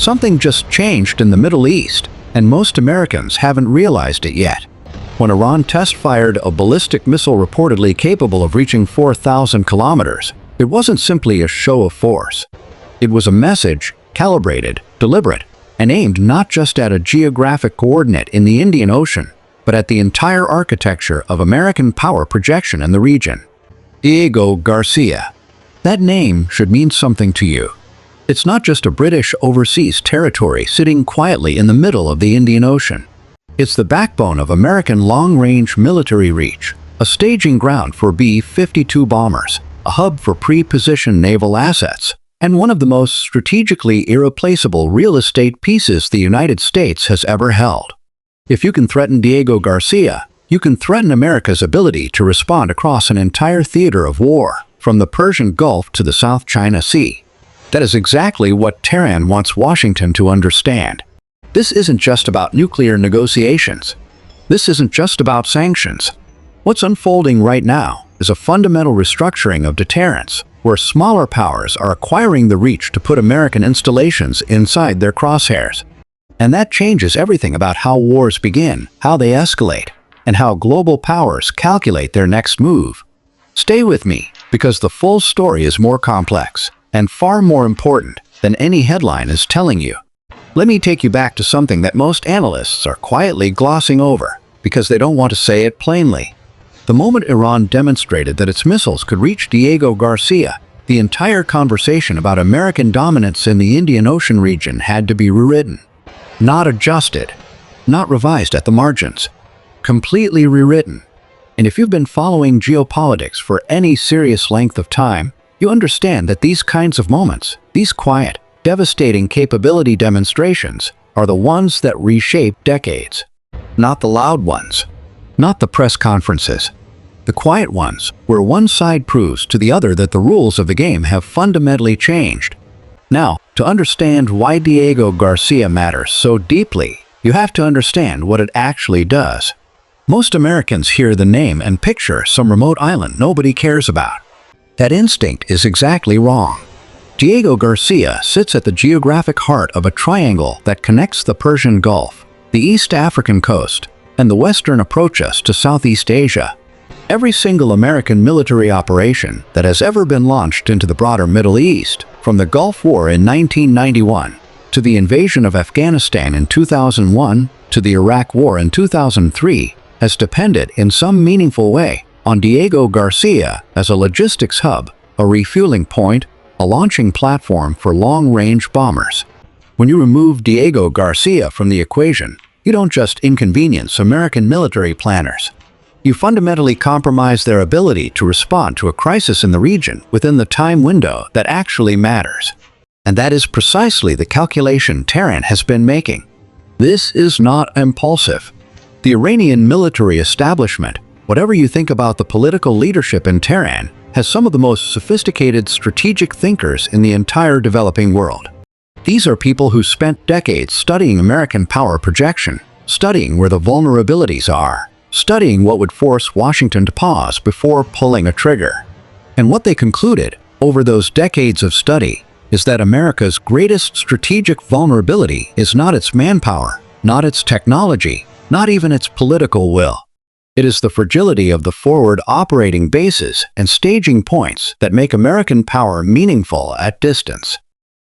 Something just changed in the Middle East, and most Americans haven't realized it yet. When Iran test-fired a ballistic missile reportedly capable of reaching 4,000 kilometers, it wasn't simply a show of force. It was a message, calibrated, deliberate, and aimed not just at a geographic coordinate in the Indian Ocean, but at the entire architecture of American power projection in the region. Diego Garcia. That name should mean something to you. It's not just a British overseas territory sitting quietly in the middle of the Indian Ocean. It's the backbone of American long-range military reach, a staging ground for B-52 bombers, a hub for pre-positioned naval assets, and one of the most strategically irreplaceable real estate pieces the United States has ever held. If you can threaten Diego Garcia, you can threaten America's ability to respond across an entire theater of war, from the Persian Gulf to the South China Sea. That is exactly what Tehran wants Washington to understand. This isn't just about nuclear negotiations. This isn't just about sanctions. What's unfolding right now is a fundamental restructuring of deterrence, where smaller powers are acquiring the reach to put American installations inside their crosshairs. And that changes everything about how wars begin, how they escalate, and how global powers calculate their next move. Stay with me, because the full story is more complex and far more important than any headline is telling you. Let me take you back to something that most analysts are quietly glossing over because they don't want to say it plainly. The moment Iran demonstrated that its missiles could reach Diego Garcia, the entire conversation about American dominance in the Indian Ocean region had to be rewritten. Not adjusted, not revised at the margins, completely rewritten. And if you've been following geopolitics for any serious length of time, you understand that these kinds of moments, these quiet, devastating capability demonstrations, are the ones that reshape decades. Not the loud ones, not the press conferences. The quiet ones, where one side proves to the other that the rules of the game have fundamentally changed. Now, to understand why Diego Garcia matters so deeply, you have to understand what it actually does. Most Americans hear the name and picture some remote island nobody cares about. That instinct is exactly wrong. Diego Garcia sits at the geographic heart of a triangle that connects the Persian Gulf, the East African coast, and the western approaches to Southeast Asia. Every single American military operation that has ever been launched into the broader Middle East, from the Gulf War in 1991, to the invasion of Afghanistan in 2001, to the Iraq War in 2003, has depended in some meaningful way on Diego Garcia as a logistics hub, a refueling point, a launching platform for long-range bombers. When you remove Diego Garcia from the equation, you don't just inconvenience American military planners. You fundamentally compromise their ability to respond to a crisis in the region within the time window that actually matters. And that is precisely the calculation Tehran has been making. This is not impulsive. The Iranian military establishment, whatever you think about the political leadership in Tehran, has some of the most sophisticated strategic thinkers in the entire developing world. These are people who spent decades studying American power projection, studying where the vulnerabilities are, studying what would force Washington to pause before pulling a trigger. And what they concluded over those decades of study is that America's greatest strategic vulnerability is not its manpower, not its technology, not even its political will. It is the fragility of the forward operating bases and staging points that make American power meaningful at distance.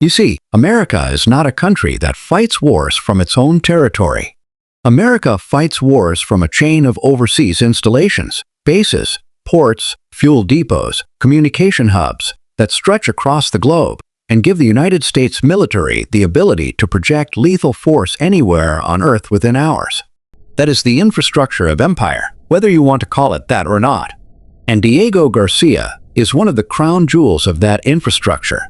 You see, America is not a country that fights wars from its own territory. America fights wars from a chain of overseas installations, bases, ports, fuel depots, communication hubs that stretch across the globe and give the United States military the ability to project lethal force anywhere on Earth within hours. That is the infrastructure of empire, whether you want to call it that or not. And Diego Garcia is one of the crown jewels of that infrastructure.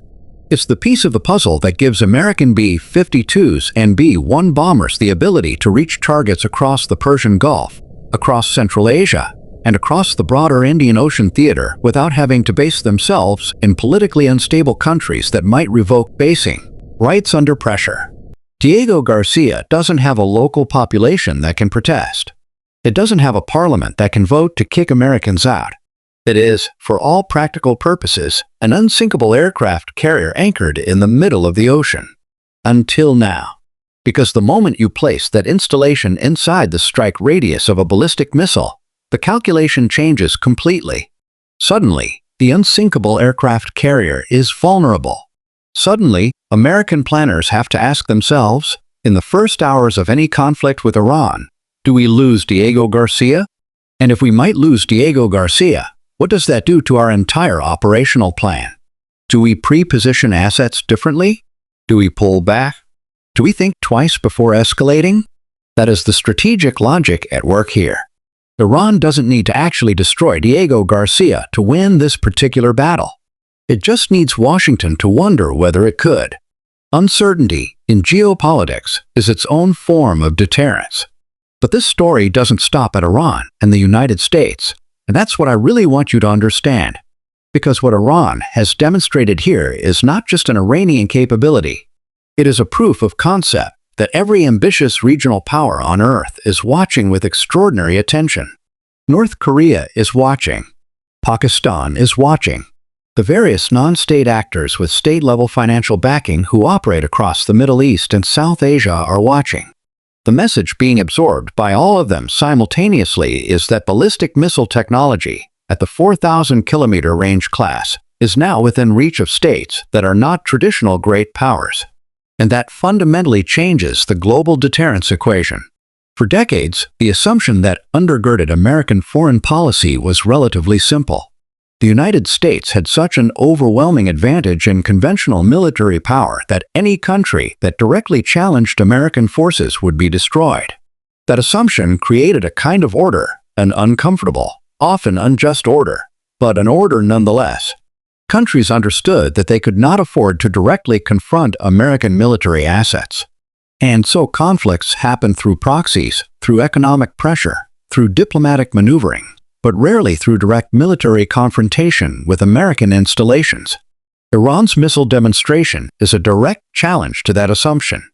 It's the piece of the puzzle that gives American B-52s and B-1 bombers the ability to reach targets across the Persian Gulf, across Central Asia, and across the broader Indian Ocean theater without having to base themselves in politically unstable countries that might revoke basing rights under pressure. Diego Garcia doesn't have a local population that can protest. It doesn't have a parliament that can vote to kick Americans out. It is, for all practical purposes, an unsinkable aircraft carrier anchored in the middle of the ocean. Until now. Because the moment you place that installation inside the strike radius of a ballistic missile, the calculation changes completely. Suddenly, the unsinkable aircraft carrier is vulnerable. Suddenly, American planners have to ask themselves, in the first hours of any conflict with Iran, do we lose Diego Garcia? And if we might lose Diego Garcia, what does that do to our entire operational plan? Do we pre-position assets differently? Do we pull back? Do we think twice before escalating? That is the strategic logic at work here. Iran doesn't need to actually destroy Diego Garcia to win this particular battle. It just needs Washington to wonder whether it could. Uncertainty in geopolitics is its own form of deterrence. But this story doesn't stop at Iran and the United States, and that's what I really want you to understand. Because what Iran has demonstrated here is not just an Iranian capability. It is a proof of concept that every ambitious regional power on Earth is watching with extraordinary attention. North Korea is watching. Pakistan is watching. The various non-state actors with state-level financial backing who operate across the Middle East and South Asia are watching. The message being absorbed by all of them simultaneously is that ballistic missile technology at the 4,000-kilometer range class is now within reach of states that are not traditional great powers. And that fundamentally changes the global deterrence equation. For decades, the assumption that undergirded American foreign policy was relatively simple. The United States had such an overwhelming advantage in conventional military power that any country that directly challenged American forces would be destroyed. That assumption created a kind of order, an uncomfortable, often unjust order, but an order nonetheless. Countries understood that they could not afford to directly confront American military assets. And so conflicts happened through proxies, through economic pressure, through diplomatic maneuvering, but rarely through direct military confrontation with American installations. Iran's missile demonstration is a direct challenge to that assumption.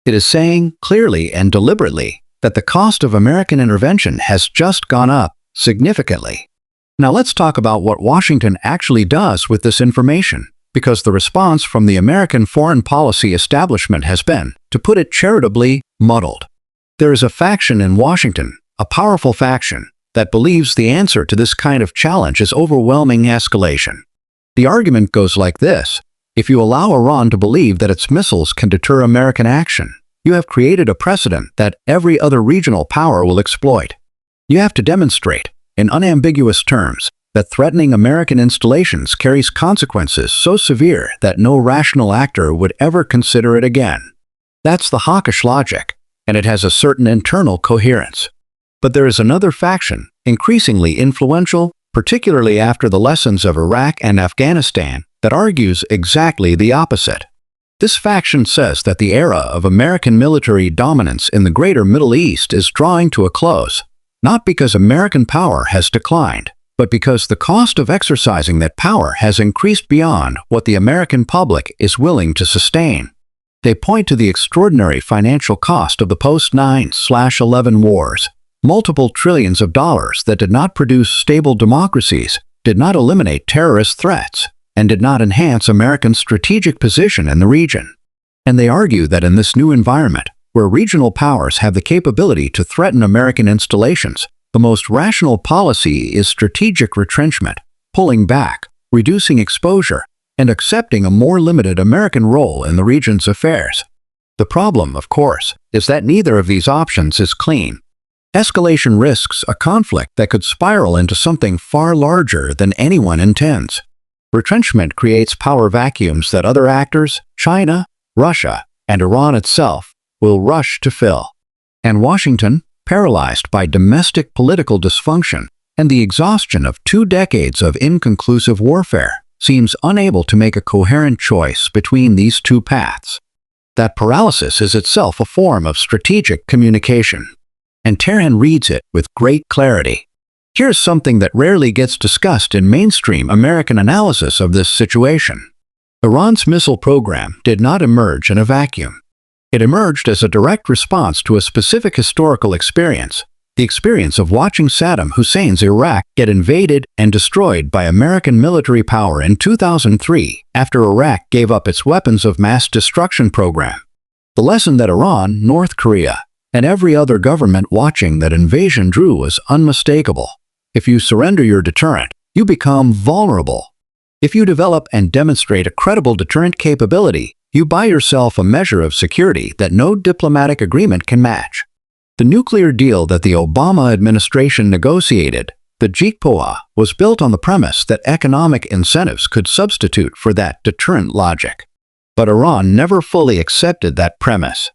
It is saying clearly and deliberately that the cost of American intervention has just gone up significantly. Now let's talk about what Washington actually does with this information, because the response from the American foreign policy establishment has been, to put it charitably, muddled. There is a faction in Washington, a powerful faction, that believes the answer to this kind of challenge is overwhelming escalation. The argument goes like this: if you allow Iran to believe that its missiles can deter American action, you have created a precedent that every other regional power will exploit. You have to demonstrate, in unambiguous terms, that threatening American installations carries consequences so severe that no rational actor would ever consider it again. That's the hawkish logic, and it has a certain internal coherence. But there is another faction, increasingly influential, particularly after the lessons of Iraq and Afghanistan, that argues exactly the opposite. This faction says that the era of American military dominance in the greater Middle East is drawing to a close, not because American power has declined, but because the cost of exercising that power has increased beyond what the American public is willing to sustain. They point to the extraordinary financial cost of the post-9/11 wars, multiple trillions of dollars that did not produce stable democracies, did not eliminate terrorist threats, and did not enhance America's strategic position in the region. And they argue that in this new environment, where regional powers have the capability to threaten American installations, the most rational policy is strategic retrenchment, pulling back, reducing exposure, and accepting a more limited American role in the region's affairs. The problem, of course, is that neither of these options is clean. Escalation risks a conflict that could spiral into something far larger than anyone intends. Retrenchment creates power vacuums that other actors, China, Russia, and Iran itself, will rush to fill. And Washington, paralyzed by domestic political dysfunction and the exhaustion of 2 decades of inconclusive warfare, seems unable to make a coherent choice between these two paths. That paralysis is itself a form of strategic communication. And Tehran reads it with great clarity. Here's something that rarely gets discussed in mainstream American analysis of this situation. Iran's missile program did not emerge in a vacuum. It emerged as a direct response to a specific historical experience, the experience of watching Saddam Hussein's Iraq get invaded and destroyed by American military power in 2003 after Iraq gave up its weapons of mass destruction program, The lesson that Iran, North Korea, and every other government watching that invasion drew was unmistakable. If you surrender your deterrent, you become vulnerable. If you develop and demonstrate a credible deterrent capability, you buy yourself a measure of security that no diplomatic agreement can match. The nuclear deal that the Obama administration negotiated, the JCPOA, was built on the premise that economic incentives could substitute for that deterrent logic. But Iran never fully accepted that premise.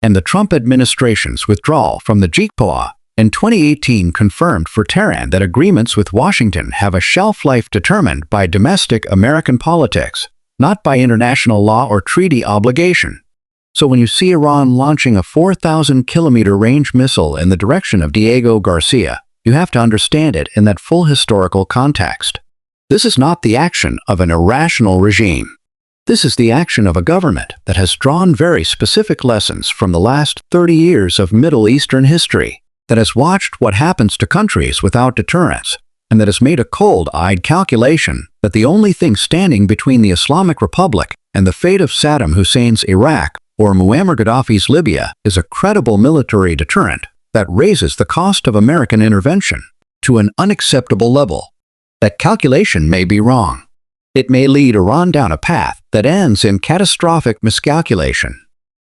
And the Trump administration's withdrawal from the JCPOA in 2018 confirmed for Tehran that agreements with Washington have a shelf life determined by domestic American politics, not by international law or treaty obligation. So when you see Iran launching a 4,000-kilometer range missile in the direction of Diego Garcia, you have to understand it in that full historical context. This is not the action of an irrational regime. This is the action of a government that has drawn very specific lessons from the last 30 years of Middle Eastern history, that has watched what happens to countries without deterrence, and that has made a cold-eyed calculation that the only thing standing between the Islamic Republic and the fate of Saddam Hussein's Iraq or Muammar Gaddafi's Libya is a credible military deterrent that raises the cost of American intervention to an unacceptable level. That calculation may be wrong. It may lead Iran down a path that ends in catastrophic miscalculation.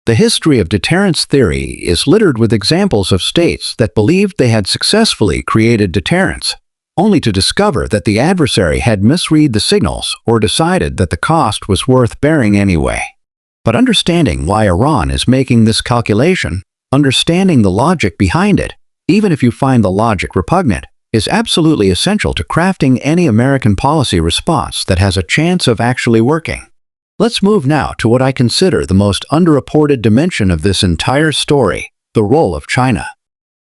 The history of deterrence theory is littered with examples of states that believed they had successfully created deterrence, only to discover that the adversary had misread the signals or decided that the cost was worth bearing anyway. But understanding why Iran is making this calculation, understanding the logic behind it, even if you find the logic repugnant, is absolutely essential to crafting any American policy response that has a chance of actually working. Let's move now to what I consider the most underreported dimension of this entire story, the role of China.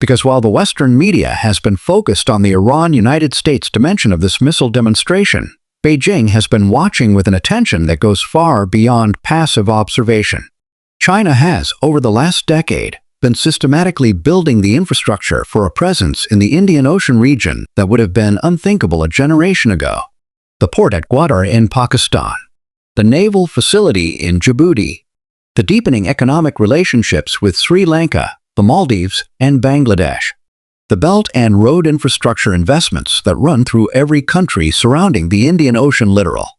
Because while the Western media has been focused on the Iran-United States dimension of this missile demonstration, Beijing has been watching with an attention that goes far beyond passive observation. China has, over the last decade, been systematically building the infrastructure for a presence in the Indian Ocean region that would have been unthinkable a generation ago. The port at Gwadar in Pakistan, the naval facility in Djibouti, the deepening economic relationships with Sri Lanka, the Maldives, and Bangladesh, the belt and road infrastructure investments that run through every country surrounding the Indian Ocean littoral.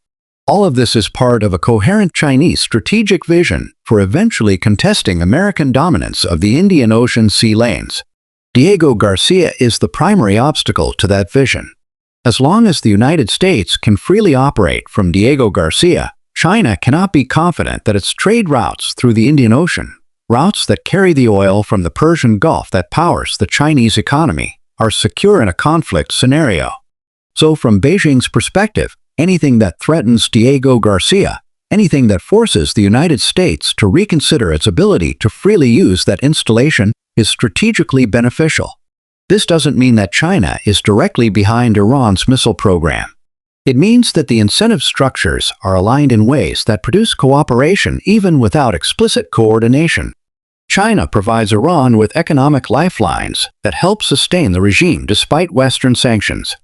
All of this is part of a coherent Chinese strategic vision for eventually contesting American dominance of the Indian Ocean sea lanes. Diego Garcia is the primary obstacle to that vision. As long as the United States can freely operate from Diego Garcia, China cannot be confident that its trade routes through the Indian Ocean, routes that carry the oil from the Persian Gulf that powers the Chinese economy, are secure in a conflict scenario. So from Beijing's perspective, anything that threatens Diego Garcia, anything that forces the United States to reconsider its ability to freely use that installation, is strategically beneficial. This doesn't mean that China is directly behind Iran's missile program. It means that the incentive structures are aligned in ways that produce cooperation even without explicit coordination. China provides Iran with economic lifelines that help sustain the regime despite Western sanctions.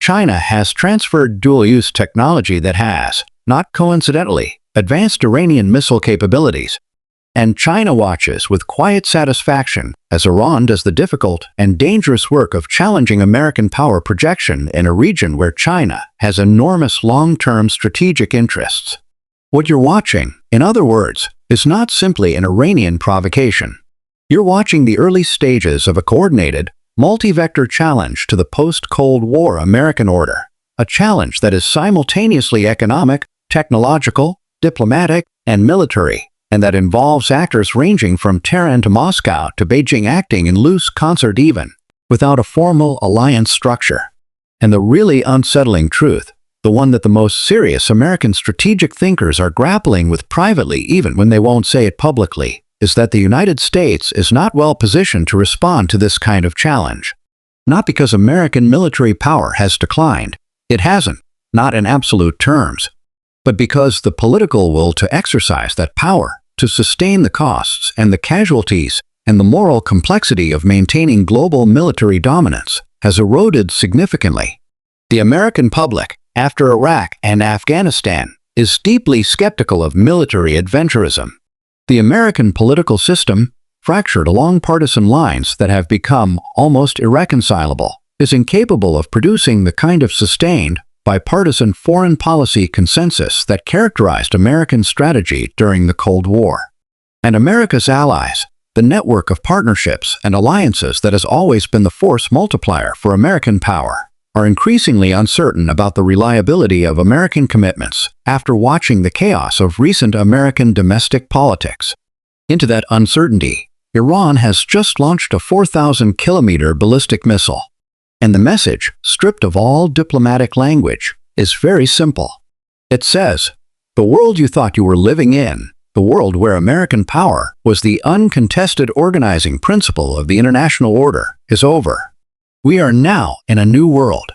China has transferred dual-use technology that has, not coincidentally, advanced Iranian missile capabilities. And China watches with quiet satisfaction as Iran does the difficult and dangerous work of challenging American power projection in a region where China has enormous long-term strategic interests. What you're watching, in other words, is not simply an Iranian provocation. You're watching the early stages of a coordinated, multi-vector challenge to the post-Cold War American order, a challenge that is simultaneously economic, technological, diplomatic, and military, and that involves actors ranging from Tehran to Moscow to Beijing acting in loose concert even, without a formal alliance structure. And the really unsettling truth, the one that the most serious American strategic thinkers are grappling with privately even when they won't say it publicly, is that the United States is not well positioned to respond to this kind of challenge. Not because American military power has declined, it hasn't, not in absolute terms, but because the political will to exercise that power, to sustain the costs and the casualties and the moral complexity of maintaining global military dominance, has eroded significantly. The American public, after Iraq and Afghanistan, is deeply skeptical of military adventurism. The American political system, fractured along partisan lines that have become almost irreconcilable, is incapable of producing the kind of sustained, bipartisan foreign policy consensus that characterized American strategy during the Cold War. And America's allies, the network of partnerships and alliances that has always been the force multiplier for American power, are increasingly uncertain about the reliability of American commitments after watching the chaos of recent American domestic politics. Into that uncertainty, Iran has just launched a 4,000-kilometer ballistic missile. And the message, stripped of all diplomatic language, is very simple. It says, "The world you thought you were living in, the world where American power was the uncontested organizing principle of the international order, is over. We are now in a new world.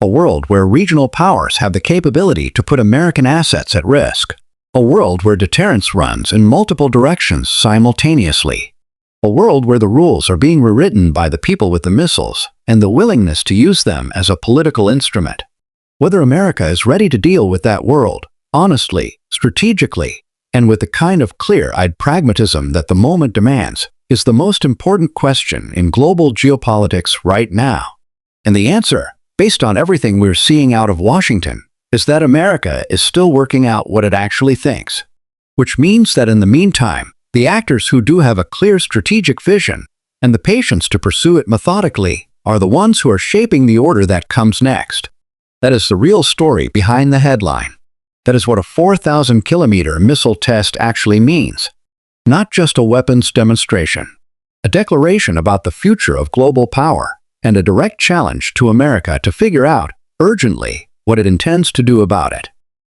A world where regional powers have the capability to put American assets at risk. A world where deterrence runs in multiple directions simultaneously. A world where the rules are being rewritten by the people with the missiles and the willingness to use them as a political instrument. Whether America is ready to deal with that world, honestly, strategically, and with the kind of clear-eyed pragmatism that the moment demands, is the most important question in global geopolitics right now. And the answer, based on everything we're seeing out of Washington, is that America is still working out what it actually thinks. Which means that in the meantime, the actors who do have a clear strategic vision and the patience to pursue it methodically are the ones who are shaping the order that comes next. That is the real story behind the headline. That is what a 4,000-kilometer missile test actually means. Not just a weapons demonstration. A declaration about the future of global power and a direct challenge to America to figure out, urgently, what it intends to do about it.